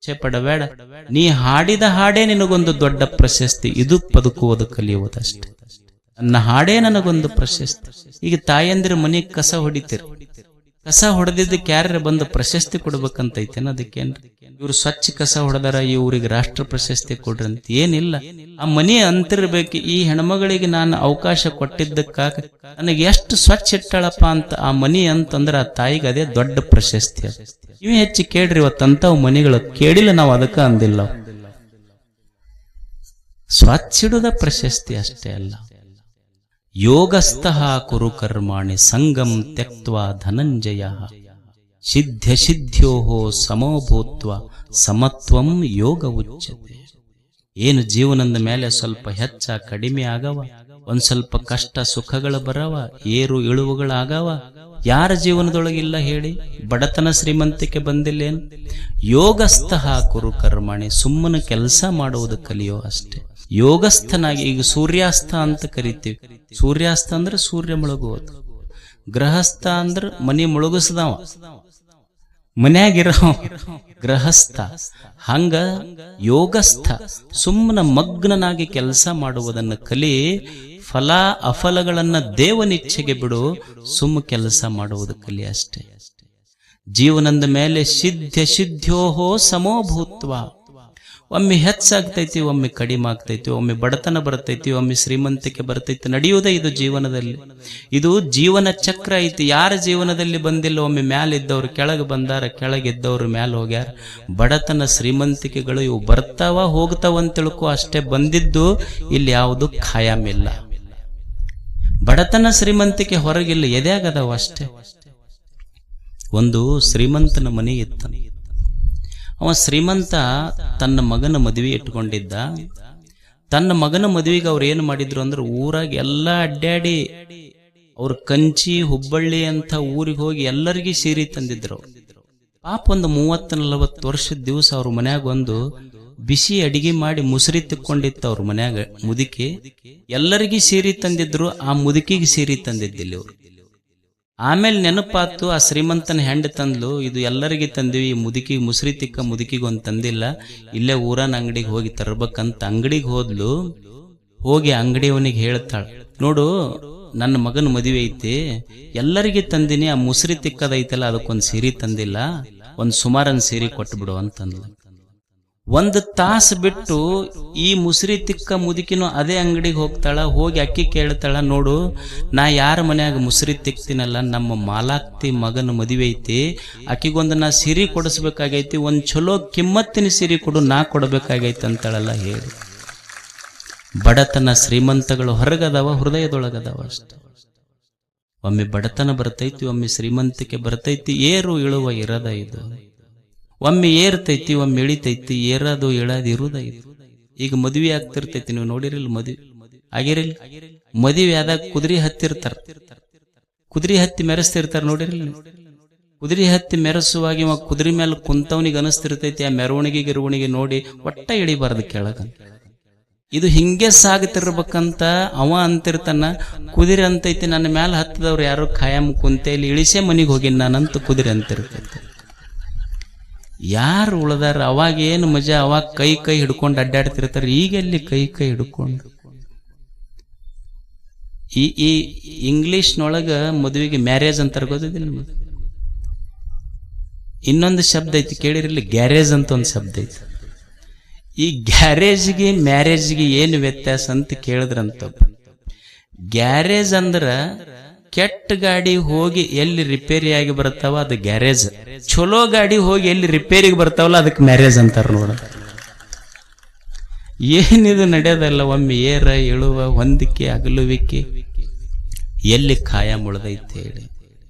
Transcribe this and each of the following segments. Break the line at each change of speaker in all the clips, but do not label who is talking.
ಛೆ ಪಡಬೇಡ. ನೀ ಹಾಡಿದ ಹಾಡೇ ನಿನಗೊಂದು ದೊಡ್ಡ ಪ್ರಶಸ್ತಿ. ಇದು ಬದುಕುವುದು ಕಲಿಯುವುದಷ್ಟೇ. ನನ್ನ ಹಾಡೇ ನನಗೊಂದು ಪ್ರಶಸ್ತಿ. ಈಗ ತಾಯಂದಿರ ಮನೆಗೆ ಕಸ ಹೊಡಿತೀರಿ, ಕಸ ಹೊಡೆದಿದ್ದಕ್ಕೆ ಯಾರ ಬಂದು ಪ್ರಶಸ್ತಿ ಕೊಡ್ಬೇಕಂತೈತೇನ? ಅದಕ್ಕೇನ್ರಿ ಇವ್ರು ಸ್ವಚ್ಛ ಕಸ ಹೊಡೆದಾರ, ಇವ್ರಿಗೆ ರಾಷ್ಟ್ರ ಪ್ರಶಸ್ತಿ ಕೊಡ್ರಿ ಅಂತ ಏನಿಲ್ಲ. ಆ ಮನೆ ಅಂತಿರ್ಬೇಕು, ಈ ಹೆಣ್ಮಗಳಿಗೆ ನಾನು ಅವಕಾಶ ಕೊಟ್ಟಿದ್ದಕ್ಕಾಗ ನನಗೆ ಎಷ್ಟು ಸ್ವಚ್ಛ ಇಟ್ಟಾಳಪ್ಪ ಅಂತ ಆ ಮನಿ ಅಂತಂದ್ರ ಆ ತಾಯಿಗೆ ಅದೇ ದೊಡ್ಡ ಪ್ರಶಸ್ತಿ. ಇವು ಹೆಚ್ಚು ಕೇಳ್ರಿ ಇವತ್ತಂತವ್ ಮನಿಗಳು ಕೇಳಿಲ್ಲ, ನಾವು ಅದಕ್ಕ ಅಂದಿಲ್ಲ. ಸ್ವಚ್ಛ ಇಡುದ ಪ್ರಶಸ್ತಿ ಅಷ್ಟೇ ಅಲ್ಲ. ಯೋಗಸ್ಥಃ ಕುರು ಕರ್ಮಾಣಿ ಸಂಗಂ ತ್ಯಕ್ತ್ವಾ ಧನಂಜಯ ಸಿದ್ಧ್ಯ ಸಿದ್ಧ್ಯೋಹೋ ಸಮೋಭೂತ್ವ ಸಮತ್ವಂ ಯೋಗ ಉಚ್ಯತೆ. ಏನು ಜೀವನದ ಮೇಲೆ ಸ್ವಲ್ಪ ಹೆಚ್ಚ ಕಡಿಮೆ ಆಗವ, ಒಂದ್ ಸ್ವಲ್ಪ ಕಷ್ಟ ಸುಖಗಳು ಬರವ, ಏರು ಇಳುವುಗಳಾಗವ. ಯಾರ ಜೀವನದೊಳಗಿಲ್ಲ ಹೇಳಿ? ಬಡತನ ಶ್ರೀಮಂತಿಕೆ ಬಂದಿಲ್ಲೇನು? ಯೋಗಸ್ಥಃ ಕುರು ಕರ್ಮಾಣಿ, ಸುಮ್ಮನೆ ಕೆಲಸ ಮಾಡುವುದು ಕಲಿಯೋ ಅಷ್ಟೇ. ಯೋಗಸ್ಥನಾಗಿ, ಈಗ ಸೂರ್ಯಾಸ್ತ ಅಂತ ಕರಿತೀವಿ. ಸೂರ್ಯಾಸ್ತ ಅಂದ್ರೆ ಸೂರ್ಯ ಮುಳುಗುವುದು, ಗ್ರಹಸ್ಥ ಅಂದ್ರೆ ಮನಿ ಮುಳುಗಿಸ್ದವ, ಮನ್ಯಾಗಿರೋ ಗೃಹಸ್ಥ. ಹಂಗ ಯೋಗಸ್ಥ ಸುಮ್ಮನ ಮಗ್ನನಾಗಿ ಕೆಲಸ ಮಾಡುವುದನ್ನು ಕಲಿ. ಫಲ ಅಫಲಗಳನ್ನ ದೇವನಿಚ್ಛೆಗೆ ಬಿಡು, ಸುಮ್ಮ ಕೆಲಸ ಮಾಡುವುದು ಕಲಿ ಅಷ್ಟೇ. ಜೀವನದ ಮೇಲೆ ಸಿದ್ಧ ಸಿದ್ಧ್ಯೋಹೋ ಸಮೋಭೂತ್ವ. ಒಮ್ಮೆ ಹೆಚ್ಚಾಗ್ತೈತಿ, ಒಮ್ಮೆ ಕಡಿಮೆ ಆಗ್ತೈತಿ, ಒಮ್ಮೆ ಬಡತನ ಬರ್ತೈತಿ, ಒಮ್ಮೆ ಶ್ರೀಮಂತಿಕೆ ಬರ್ತೈತಿ. ನಡೆಯುವುದೇ ಇದು ಜೀವನದಲ್ಲಿ. ಇದು ಜೀವನ ಚಕ್ರ ಐತಿ. ಯಾರ ಜೀವನದಲ್ಲಿ ಬಂದಿಲ್ಲ? ಒಮ್ಮೆ ಮ್ಯಾಲಿದ್ದವ್ರು ಕೆಳಗೆ ಬಂದಾರ, ಕೆಳಗಿದ್ದವ್ರು ಮ್ಯಾಲ ಹೋಗ್ಯಾರ. ಬಡತನ ಶ್ರೀಮಂತಿಕೆಗಳು ಇವು ಬರ್ತಾವ ಹೋಗ್ತಾವ ಅಂತ ತಿಳ್ಕೊ ಅಷ್ಟೇ. ಬಂದಿದ್ದು ಇಲ್ಲಿ ಯಾವುದು ಖಾಯಮಿಲ್ಲ. ಬಡತನ ಶ್ರೀಮಂತಿಕೆ ಹೊರಗಿಲ್ಲ, ಎದೆಯಾಗದವ ಅಷ್ಟೇ. ಒಂದು ಶ್ರೀಮಂತನ ಮನೆ ಇತ್ತ. ಅವ ಶ್ರೀಮಂತ ತನ್ನ ಮಗನ ಮದುವೆ ಇಟ್ಕೊಂಡಿದ್ದ. ತನ್ನ ಮಗನ ಮದುವೆಗೆ ಅವ್ರು ಏನು ಮಾಡಿದ್ರು ಅಂದ್ರೆ, ಊರಾಗ ಎಲ್ಲ ಅಡ್ಡಾಡಿ ಅವ್ರ ಕಂಚಿ ಹುಬ್ಬಳ್ಳಿ ಅಂತ ಊರಿಗೆ ಹೋಗಿ ಎಲ್ಲರಿಗೂ ಸೀರೆ ತಂದಿದ್ರು. ಪಾಪ ಒಂದು 30-40 ವರ್ಷದ ದಿವಸ ಅವ್ರ ಮನ್ಯಾಗ ಒಂದು ಬಿಸಿ ಅಡಿಗೆ ಮಾಡಿ ಮುಸುರಿ ತಿಕ್ಕೊಂಡಿತ್ತು ಅವ್ರ ಮನ್ಯಾಗ ಮುದುಕಿ. ಎಲ್ಲರಿಗೂ ಸೀರೆ ತಂದಿದ್ರು, ಆ ಮುದುಕಿಗೆ ಸೀರೆ ತಂದಿದ್ದಿಲ್ಲ ಅವ್ರು. ಆಮೇಲೆ ನೆನಪಾತು, ಆ ಶ್ರೀಮಂತನ ಹೆಂಡ ತಂದ್ಲು, ಇದು ಎಲ್ಲರಿಗೆ ತಂದಿವಿ, ಈ ಮುದುಕಿಗೆ ಮುಸುರಿ ತಿಕ್ಕ ಮುದುಕಿಗೆ ಒಂದು ತಂದಿಲ್ಲ, ಇಲ್ಲೇ ಊರನ ಅಂಗಡಿಗೆ ಹೋಗಿ ತರ್ಬೇಕಂತ ಅಂಗಡಿಗೆ ಹೋದ್ಲು. ಹೋಗಿ ಅಂಗಡಿಯವನಿಗೆ ಹೇಳ್ತಾಳ, ನೋಡು ನನ್ನ ಮಗನ ಮದುವೆ ಐತಿ, ಎಲ್ಲರಿಗೆ ತಂದಿನಿ, ಆ ಮುಸುರಿ ತಿಕ್ಕದೈತಲ್ಲ ಅದಕ್ಕೊಂದು ಸೀರೆ ತಂದಿಲ್ಲ, ಒಂದು ಸುಮಾರನ್ ಸೀರೆ ಕೊಟ್ಟು ಬಿಡು ಅಂತಂದ್ಲು. 1 ತಾಸು ಬಿಟ್ಟು ಈ ಮುಸುರಿ ತಿಕ್ಕ ಮುದುಕಿನೂ ಅದೇ ಅಂಗಡಿಗೆ ಹೋಗ್ತಾಳ. ಹೋಗಿ ಅಕ್ಕಿ ಕೇಳ್ತಾಳ, ನೋಡು ನಾ ಯಾರ ಮನ್ಯಾಗ ಮುಸುರಿ ತಿಕ್ತೀನಲ್ಲ, ನಮ್ಮ ಮಾಲಾಕ್ತಿ ಮಗನ ಮದುವೆ ಐತಿ, ಅಕ್ಕಿಗೊಂದು ನಾ ಸೀರೆ ಕೊಡಿಸ್ಬೇಕಾಗೈತಿ, ಒಂದ್ ಚಲೋ ಕಿಮ್ಮತ್ತಿನ ಸೀರೆ ಕೊಡು, ನಾ ಕೊಡಬೇಕಾಗೈತಿ ಅಂತಾಳಲ್ಲ ಹೇಳಿ. ಬಡತನ ಶ್ರೀಮಂತಗಳು ಹೊರಗದವ, ಹೃದಯದೊಳಗದವ ಅಷ್ಟೆ. ಒಮ್ಮೆ ಬಡತನ ಬರ್ತೈತಿ, ಒಮ್ಮೆ ಶ್ರೀಮಂತಿಕೆ ಬರ್ತೈತಿ. ಏರು ಇಳುವ ಇರದ ಇದು. ಒಮ್ಮೆ ಏರ್ತೈತಿ, ಒಮ್ಮೆ ಇಳಿತೈತಿ. ಏರೋದು ಇಳೋದು ಇರುದ ಇದು. ಈಗ ಮದುವೆ ಆಗ್ತಿರ್ತೈತಿ, ನೀವು ನೋಡಿರಿಲ್ಲ? ಮದುವೆ ಆಗಿರಿಲ್ಲ? ಮದುವೆ ಆದಾಗ ಕುದುರೆ ಹತ್ತಿರ್ತಾರ, ಕುದುರೆ ಹತ್ತಿ ಮೆರೆಸ್ತಿರ್ತಾರ, ನೋಡಿರಿಲ್ಲ? ಕುದುರೆ ಹತ್ತಿ ಮೆರೆಸುವಾಗ ಇವ ಕುದುರೆ ಮೇಲೆ ಕುಂತವನಿಗೆ ಅನಿಸ್ತಿರ್ತೈತಿ, ಆ ಮೆರವಣಿಗೆ ಗಿರವಣಿಗೆ ನೋಡಿ ಒಟ್ಟ ಇಳಿಬಾರ್ದು ಕೆಳಗ. ಇದು ಹಿಂಗೆ ಸಾಗುತ್ತಿರ್ಬೇಕಂತ ಅವ ಅಂತಿರ್ತಾನ. ಕುದುರೆ ಅಂತೈತಿ, ನನ್ನ ಮೇಲೆ ಹತ್ತದವ್ರು ಯಾರು ಖಾಯಂ ಕುಂತೆ, ಇಲ್ಲಿ ಇಳಿಸೇ ಮನಿಗೆ ಹೋಗಿನ ನಾನಂತ ಕುದುರೆ ಅಂತಿರ್ತೈತಿ. ಯಾರು ಉಳ್ದಾರ? ಅವಾಗ ಏನು ಮಜಾ, ಅವಾಗ ಕೈ ಹಿಡ್ಕೊಂಡು ಅಡ್ಡಾಡ್ತಿರ್ತಾರೆ. ಈಗೆಲ್ಲಿ ಕೈ ಹಿಡ್ಕೊಂಡು? ಈ ಇಂಗ್ಲಿಷ್ನೊಳಗ ಮದುವೆಗೆ ಮ್ಯಾರೇಜ್ ಅಂತಾರ, ಗೊತ್ತಿಲ್ಲ? ಇನ್ನೊಂದು ಶಬ್ದ ಐತಿ, ಕೇಳಿರಿಲ್ಲ? ಗ್ಯಾರೇಜ್ ಅಂತ ಒಂದು ಶಬ್ದ ಐತಿ. ಈ ಗ್ಯಾರೇಜ್ಗೆ ಮ್ಯಾರೇಜ್ಗೆ ಏನು ವ್ಯತ್ಯಾಸ ಅಂತ ಕೇಳಿದ್ರಂತ. ಗ್ಯಾರೇಜ್ ಅಂದ್ರ ಕೆಟ್ಟ ಗಾಡಿ ಹೋಗಿ ಎಲ್ಲಿ ರಿಪೇರಿ ಆಗಿ ಬರ್ತಾವ ಅದು ಗ್ಯಾರೇಜ್. ಚಲೋ ಗಾಡಿ ಹೋಗಿ ಎಲ್ಲಿ ರಿಪೇರಿಗೆ ಬರ್ತಾವಲ್ಲ ಅದಕ್ಕೆ ಮ್ಯಾರೇಜ್ ಅಂತಾರ. ನೋಡ, ಏನಿದು ನಡೆಯೋದಲ್ಲ. ಒಮ್ಮೆ ಏರ ಇಳುವ, ಹೊಂದಿಕೆ ಅಗಲುವಿಕೆ, ಎಲ್ಲಿ ಖಾಯ ಮುಳ್ದೈತಿ ಹೇಳಿ.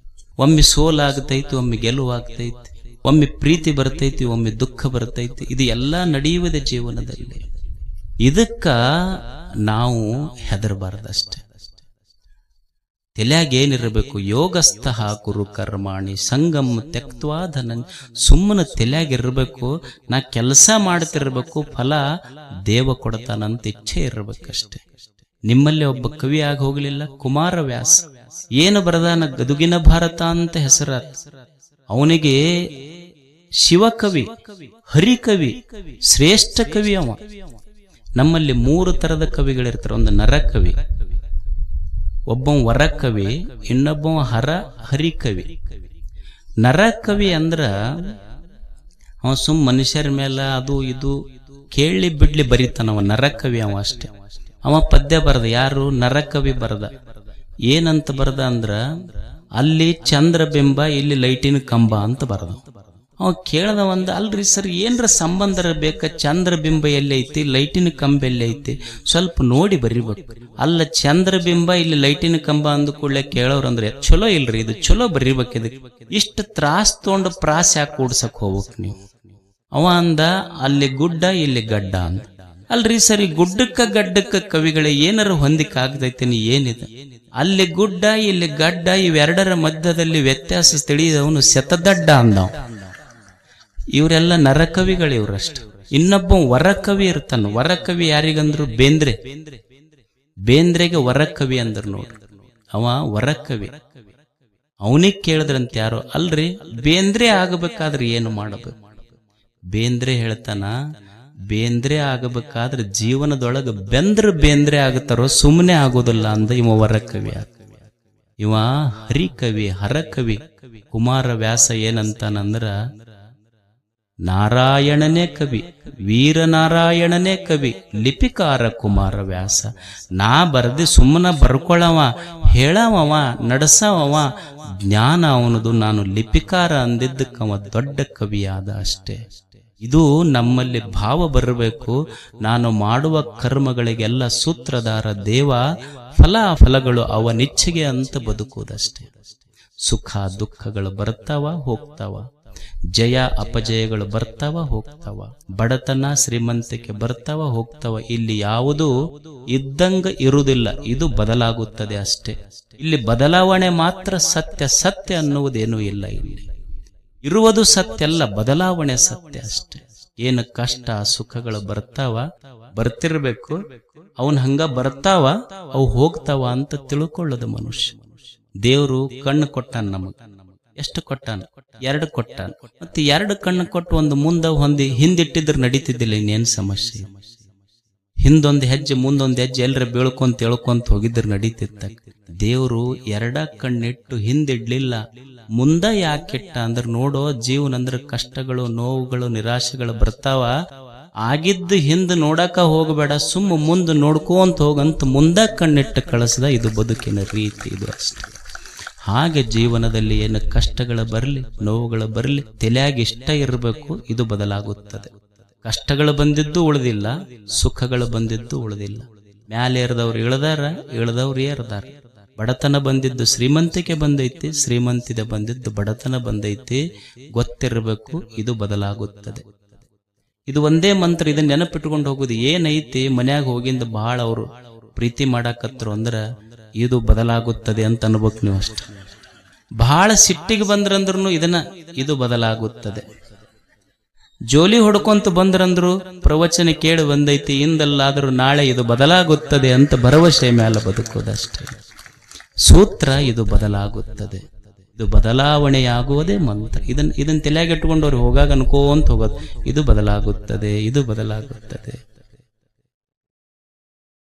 ಒಮ್ಮೆ ಸೋಲಾಗ್ತೈತಿ, ಒಮ್ಮೆ ಗೆಲುವಾಗ್ತೈತಿ, ಒಮ್ಮೆ ಪ್ರೀತಿ ಬರ್ತೈತಿ, ಒಮ್ಮೆ ದುಃಖ ಬರ್ತೈತಿ. ಇದು ಎಲ್ಲ ನಡೆಯುವುದೇ ಜೀವನದಲ್ಲಿ. ಇದಕ್ಕ ನಾವು ಹೆದರಬಾರ್ದಷ್ಟೆ. ತಲೆಯಾಗ ಏನಿರಬೇಕು? ಯೋಗಸ್ಥಃ ಕುರು ಕರ್ಮಾಣಿ ಸಂಗಮ್ ತ್ಯಕ್ತ್ವಾ ಧನಂ. ಸುಮ್ಮನೆ ತಲೆಯಾಗಿರ್ಬೇಕು, ನಾ ಕೆಲಸ ಮಾಡ್ತಿರ್ಬೇಕು, ಫಲ ದೇವ ಕೊಡ್ತಾನಂತ ಇಚ್ಛೆ ಇರ್ಬೇಕಷ್ಟೆ. ನಿಮ್ಮಲ್ಲಿ ಒಬ್ಬ ಕವಿ ಆಗಿ ಹೋಗ್ಲಿಲ್ಲ? ಕುಮಾರವ್ಯಾಸ ಏನು ಬರದಾನ? ಗದುಗಿನ ಭಾರತ ಅಂತ ಹೆಸರ. ಅವನಿಗೆ ಶಿವಕವಿ, ಹರಿಕವಿ, ಶ್ರೇಷ್ಠ ಕವಿ ಅವ. ನಮ್ಮಲ್ಲಿ 3 ತರದ ಕವಿಗಳಿರ್ತಾರೆ. ಒಂದು ನರಕವಿ, ಒಬ್ಬ ವರಕವಿ, ಇನ್ನೊಬ್ಬ ಹರಿಕವಿ. ನರಕವಿ ಅಂದ್ರ ಅವ ಮನುಷ್ಯರ ಮೇಲೆ ಅದು ಇದು ಕೇಳಿ ಬಿಡ್ಲಿ ಬರೀತಾನವ. ನರಕವಿ ಅವ ಅಷ್ಟೇ. ಅವ ಪದ್ಯ ಬರದ. ಯಾರು? ನರಕವಿ ಬರದ. ಏನಂತ ಬರದ ಅಂದ್ರ, ಅಲ್ಲಿ ಚಂದ್ರಬಿಂಬ, ಇಲ್ಲಿ ಲೈಟಿನ ಕಂಬ ಅಂತ ಬರದ. ಅವ ಕೇಳದ ಒಂದ, ಅಲ್ರಿ ಸರ್ ಏನ್ರ ಸಂಬಂಧ ಬೇಕ, ಚಂದ್ರಬಿಂಬ ಎಲ್ಲಿ ಐತಿ, ಲೈಟಿನ ಕಂಬ ಎಲ್ಲಿ ಐತಿ, ಸ್ವಲ್ಪ ನೋಡಿ ಬರಿಬೇಕು. ಅಲ್ಲ ಚಂದ್ರಬಿಂಬ ಇಲ್ಲಿ ಲೈಟಿನ ಕಂಬ ಅಂದ ಕೂಡಲೇ ಕೇಳೋರಂದ್ರೆ ಚಲೋ ಇಲ್ರಿ, ಇದು ಚಲೋ ಬರಿಬೇಕು. ಇದಕ್ಕೆ ಇಷ್ಟ ತ್ರಾಸ್ ತಗೊಂಡು ಪ್ರಾಸ ಯಾಕೆ ಕೂಡ್ಸಕ್ ಹೋಗ್ಬೇಕು ನೀವು? ಅವ ಅಂದ, ಅಲ್ಲಿ ಗುಡ್ಡ ಇಲ್ಲಿ ಗಡ್ಡ ಅಂತ. ಅಲ್ರಿ ಸರಿ, ಗುಡ್ಡಕ್ಕ ಗಡ್ಡಕ್ಕ ಕವಿಗಳೇ ಏನಾರ ಹೊಂದಿಕ್ ಆಗದೈತೇನಿ? ಏನಿದೆ? ಅಲ್ಲಿ ಗುಡ್ಡ ಇಲ್ಲಿ ಗಡ್ಡ ಇವೆರಡರ ಮಧ್ಯದಲ್ಲಿ ವ್ಯತ್ಯಾಸ ತಿಳಿದವನು ಶತದಡ್ಡ ಅಂದವ. ಇವರೆಲ್ಲ ನರಕವಿಗಳು ಇವ್ರಷ್ಟ. ಇನ್ನೊಬ್ಬ ವರಕವಿ ಇರ್ತಾನ. ವರಕವಿ ಯಾರಿಗಂದ್ರು? ಬೇಂದ್ರೆ. ಬೇಂದ್ರೆಗೆ ವರಕವಿ ಅಂದ್ರ ನೋಡ್ರಿ. ಅವ ವರಕವಿ. ಅವನಿಗೆ ಕೇಳಿದ್ರಂತ ಯಾರೋ, ಅಲ್ರಿ ಬೇಂದ್ರೆ ಆಗಬೇಕಾದ್ರೆ ಏನು ಮಾಡಬೇಕು? ಬೇಂದ್ರೆ ಹೇಳ್ತಾನ, ಬೇಂದ್ರೆ ಆಗಬೇಕಾದ್ರೆ ಜೀವನದೊಳಗ ಬೇಂದ್ರೆ ಆಗುತ್ತಾರೋ, ಸುಮ್ಮನೆ ಆಗೋದಿಲ್ಲ ಅಂದ ಇವ ವರಕವಿ. ಇವ ಹರಿಕವಿ, ಹರಕವಿ. ಕುಮಾರವ್ಯಾಸ ಏನಂತಾನಂದ್ರ, ನಾರಾಯಣನೇ ಕವಿ, ವೀರನಾರಾಯಣನೇ ಕವಿ, ಲಿಪಿಕಾರ ಕುಮಾರವ್ಯಾಸ. ನಾ ಬರ್ದಿ ಸುಮ್ಮನ ಬರ್ಕೊಳವ, ಹೇಳವ, ನಡೆಸವ, ಜ್ಞಾನ ಅವನದು. ನಾನು ಲಿಪಿಕಾರ ಅಂದಿದ್ದಕ್ಕವ ದೊಡ್ಡ ಕವಿಯಾದ ಅಷ್ಟೇ. ಇದು ನಮ್ಮಲ್ಲಿ ಭಾವ ಬರಬೇಕು. ನಾನು ಮಾಡುವ ಕರ್ಮಗಳಿಗೆಲ್ಲ ಸೂತ್ರಧಾರ ದೇವ, ಫಲಾಫಲಗಳು ಅವನಿಚ್ಛೆಗೆ ಅಂತ ಬದುಕುವುದಷ್ಟೇ. ಸುಖ ದುಃಖಗಳು ಬರ್ತಾವ ಹೋಗ್ತಾವ, ಜಯ ಅಪಜಯಗಳು ಬರ್ತಾವ ಹೋಗ್ತಾವ, ಬಡತನ ಶ್ರೀಮಂತಿಕೆ ಬರ್ತಾವ ಹೋಗ್ತಾವ. ಇಲ್ಲಿ ಯಾವುದೂ ಇದ್ದಂಗ ಇರುವುದಿಲ್ಲ, ಇದು ಬದಲಾಗುತ್ತದೆ ಅಷ್ಟೇ. ಇಲ್ಲಿ ಬದಲಾವಣೆ ಮಾತ್ರ ಸತ್ಯ. ಸತ್ಯ ಅನ್ನುವುದೇನೂ ಇಲ್ಲ. ಇಲ್ಲಿ ಇರುವುದು ಸತ್ಯ ಅಲ್ಲ, ಬದಲಾವಣೆ ಸತ್ಯ ಅಷ್ಟೇ. ಏನು ಕಷ್ಟ ಸುಖಗಳು ಬರ್ತಾವ, ಬರ್ತಿರ್ಬೇಕು, ಅವನ್ ಹಂಗ ಬರ್ತಾವ, ಅವು ಹೋಗ್ತಾವ ಅಂತ ತಿಳ್ಕೊಳ್ಳೋದು ಮನುಷ್ಯ. ದೇವರು ಕಣ್ಣು ಕೊಟ್ಟಾನ ನಮಗ. ಎಷ್ಟು ಕೊಟ್ಟಾನ? 2 ಕೊಟ್ಟಾನ. ಮತ್ತೆ 2 ಕಣ್ಣು ಕೊಟ್ಟು ಒಂದು ಮುಂದ ಹೊಂದಿ ಹಿಂದಿಟ್ಟಿದ್ರೆ ನಡೀತಿದ್ದಿಲ್ಲ. ಇನ್ನೇನು ಸಮಸ್ಯೆ? ಹಿಂದೊಂದು ಹೆಜ್ಜೆ ಮುಂದೊಂದು ಹೆಜ್ಜೆ ಎಲ್ಲರ ಬೀಳ್ಕೊಂತ ಹೇಳ್ಕೊಂತ ಹೋಗಿದ್ರೆ ನಡೀತಿತ್ತ. ದೇವರು 2 ಕಣ್ಣಿಟ್ಟು ಹಿಂದಿಡ್ಲಿಲ್ಲ. ಮುಂದ ಯಾಕಿಟ್ಟ ಅಂದ್ರೆ, ನೋಡೋ ಜೀವನ ಅಂದ್ರೆ ಕಷ್ಟಗಳು, ನೋವುಗಳು, ನಿರಾಶೆಗಳು ಬರ್ತಾವ. ಆಗಿದ್ದು ಹಿಂದ ನೋಡಕ ಹೋಗಬೇಡ, ಸುಮ್ಮ ಮುಂದೆ ನೋಡ್ಕೊಂತ ಹೋಗಂತ ಮುಂದ ಕಣ್ಣಿಟ್ಟು ಕಳಿಸ್ದ. ಇದು ಬದುಕಿನ ರೀತಿ, ಇದು ಅಷ್ಟೇ. ಹಾಗೆ ಜೀವನದಲ್ಲಿ ಏನು ಕಷ್ಟಗಳು ಬರಲಿ, ನೋವುಗಳು ಬರಲಿ, ತಲೆಯಾಗಿ ಇಷ್ಟ ಇರಬೇಕು. ಇದು ಬದಲಾಗುತ್ತದೆ. ಕಷ್ಟಗಳು ಬಂದಿದ್ದು ಉಳಿದಿಲ್ಲ, ಸುಖಗಳು ಬಂದಿದ್ದು ಉಳಿದಿಲ್ಲ. ಮ್ಯಾಲೆ ಏರ್ದವ್ರು ಇಳ್ದಾರ, ಇಳ್ದವ್ರು ಏರ್ದಾರ. ಬಡತನ ಬಂದಿದ್ದು ಶ್ರೀಮಂತಿಕೆ ಬಂದೈತಿ, ಶ್ರೀಮಂತಿದ ಬಂದಿದ್ದು ಬಡತನ ಬಂದೈತಿ. ಗೊತ್ತಿರಬೇಕು, ಇದು ಬದಲಾಗುತ್ತದೆ. ಇದು ಒಂದೇ ಮಂತ್ರ. ಇದನ್ನ ನೆನಪಿಟ್ಕೊಂಡು ಹೋಗುದು. ಏನೈತಿ ಮನ್ಯಾಗ ಹೋಗಿಂದ ಬಹಳ ಅವರು ಪ್ರೀತಿ ಮಾಡಾಕತ್ರು ಅಂದ್ರ ಇದು ಬದಲಾಗುತ್ತದೆ ಅಂತ ಅನ್ಬೇಕು ನೀವು ಅಷ್ಟೆ. ಬಹಳ ಸಿಟ್ಟಿಗೆ ಬಂದ್ರಂದ್ರು ಇದು ಬದಲಾಗುತ್ತದೆ. ಜೋಲಿ ಹೊಡ್ಕೊಂತ ಬಂದ್ರಂದ್ರು ಪ್ರವಚನ ಕೇಳಿ ಬಂದೈತಿ, ಇಂದಲ್ಲಾದ್ರೂ ನಾಳೆ ಇದು ಬದಲಾಗುತ್ತದೆ ಅಂತ ಭರವಸೆ ಮೇಲೆ ಬದುಕೋದಷ್ಟೇ. ಸೂತ್ರ ಇದು ಬದಲಾಗುತ್ತದೆ. ಇದು ಬದಲಾವಣೆಯಾಗುವುದೇ ಮಂತ್ರ. ಇದನ್ನ ತಲೆಯಾಗಿಟ್ಕೊಂಡು ಅವ್ರು ಹೋಗಾಗ ಅನ್ಕೋಂತ ಹೋಗೋದು, ಇದು ಬದಲಾಗುತ್ತದೆ, ಇದು ಬದಲಾಗುತ್ತದೆ.